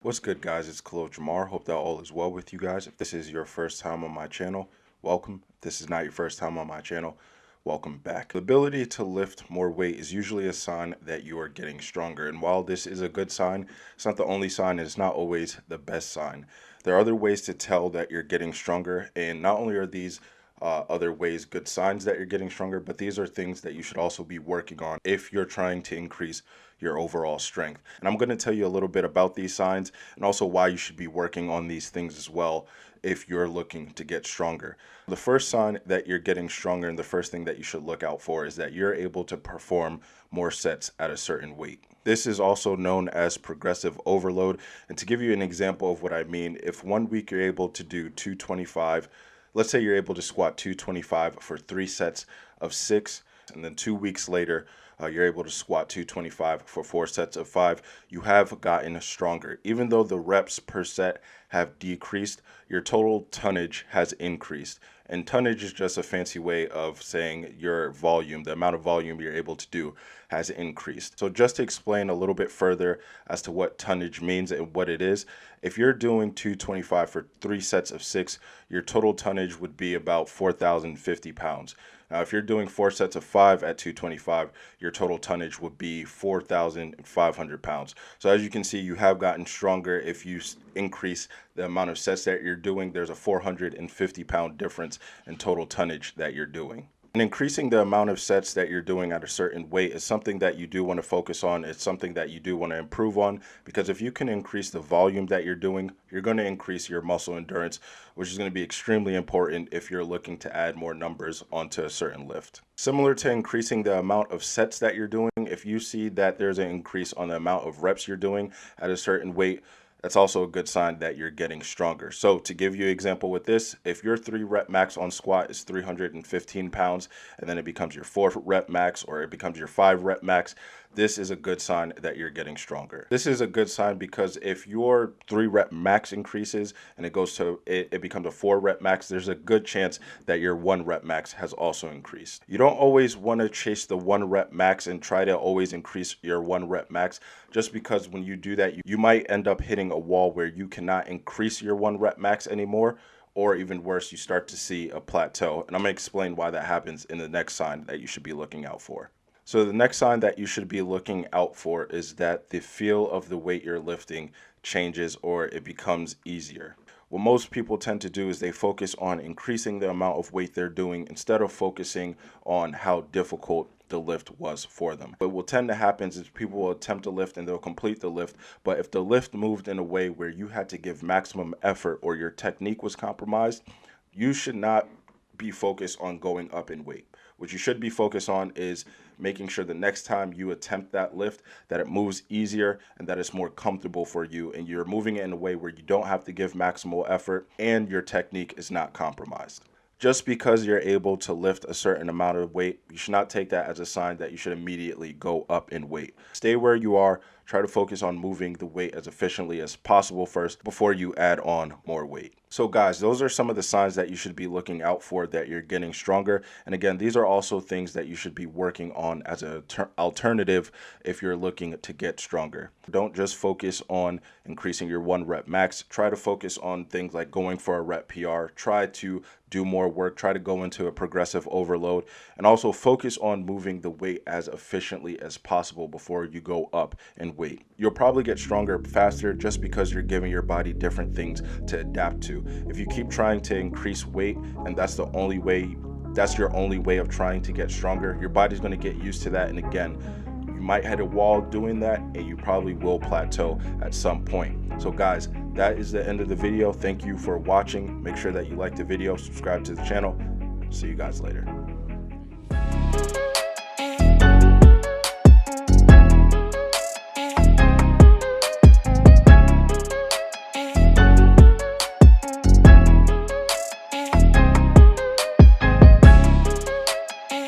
What's good, guys? It's Khalil Jamar. Hope that all is well with you guys. If this is your first time on my channel, welcome. If this is not your first time on my channel, welcome back. The ability to lift more weight is usually a sign that you are getting stronger. And while this is a good sign, it's not the only sign and it's not always the best sign. There are other ways to tell that you're getting stronger, and not only are these other ways good signs that you're getting stronger, but these are things that you should also be working on if you're trying to increase your overall strength. And I'm going to tell you a little bit about these signs and also why you should be working on these things as well if you're looking to get stronger. The first sign that you're getting stronger, and the first thing that you should look out for, is that you're able to perform more sets at a certain weight. This is also known as progressive overload. And to give you an example of what I mean, if 1 week you're able to do 225, let's say you're able to squat 225 for 3 sets of 6, and then 2 weeks later, you're able to squat 225 for 4 sets of 5, you have gotten stronger. Even though the reps per set have decreased, your total tonnage has increased. And tonnage is just a fancy way of saying your volume, the amount of volume you're able to do, has increased. So just to explain a little bit further as to what tonnage means and what it is, if you're doing 225 for 3 sets of 6, your total tonnage would be about 4,050 pounds. Now, if you're doing 4 sets of 5 at 225, your total tonnage would be 4,500 pounds. So as you can see, you have gotten stronger. If you increase the amount of sets that you're doing, there's a 450-pound difference in total tonnage that you're doing. And increasing the amount of sets that you're doing at a certain weight is something that you do want to focus on. It's something that you do want to improve on, because if you can increase the volume that you're doing, you're going to increase your muscle endurance, which is going to be extremely important if you're looking to add more numbers onto a certain lift. Similar to increasing the amount of sets that you're doing, if you see that there's an increase on the amount of reps you're doing at a certain weight, that's also a good sign that you're getting stronger. So to give you an example with this, if your 3 rep max on squat is 315 pounds, and then it becomes your 4 rep max, or it becomes your 5 rep max, this is a good sign that you're getting stronger. This is a good sign because if your 3 rep max increases and it becomes a 4 rep max, there's a good chance that your 1 rep max has also increased. You don't always want to chase the 1 rep max and try to always increase your 1 rep max, just because when you do that, you might end up hitting a wall where you cannot increase your 1 rep max anymore, or even worse, you start to see a plateau. And I'm going to explain why that happens in the next sign that you should be looking out for. So the next sign that you should be looking out for is that the feel of the weight you're lifting changes, or it becomes easier. What most people tend to do is they focus on increasing the amount of weight they're doing instead of focusing on how difficult the lift was for them. What will tend to happen is people will attempt to lift and they'll complete the lift, but if the lift moved in a way where you had to give maximum effort or your technique was compromised, you should not be focused on going up in weight. What you should be focused on is making sure the next time you attempt that lift that it moves easier and that it's more comfortable for you, and you're moving it in a way where you don't have to give maximal effort and your technique is not compromised. Just because you're able to lift a certain amount of weight, you should not take that as a sign that you should immediately go up in weight. Stay where you are. Try to focus on moving the weight as efficiently as possible first before you add on more weight. So guys, those are some of the signs that you should be looking out for that you're getting stronger. And again, these are also things that you should be working on as an alternative if you're looking to get stronger. Don't just focus on increasing your 1 rep max. Try to focus on things like going for a rep PR. Try to do more work. Try to go into a progressive overload, and also focus on moving the weight as efficiently as possible before you go up in weight. You'll probably get stronger faster just because you're giving your body different things to adapt to. If you keep trying to increase weight and that's your only way of trying to get stronger, your body's going to get used to that, and again, you might hit a wall doing that, and you probably will plateau at some point. So guys, that is the end of the video. Thank you for watching. Make sure that you like the video, subscribe to the channel. See you guys later.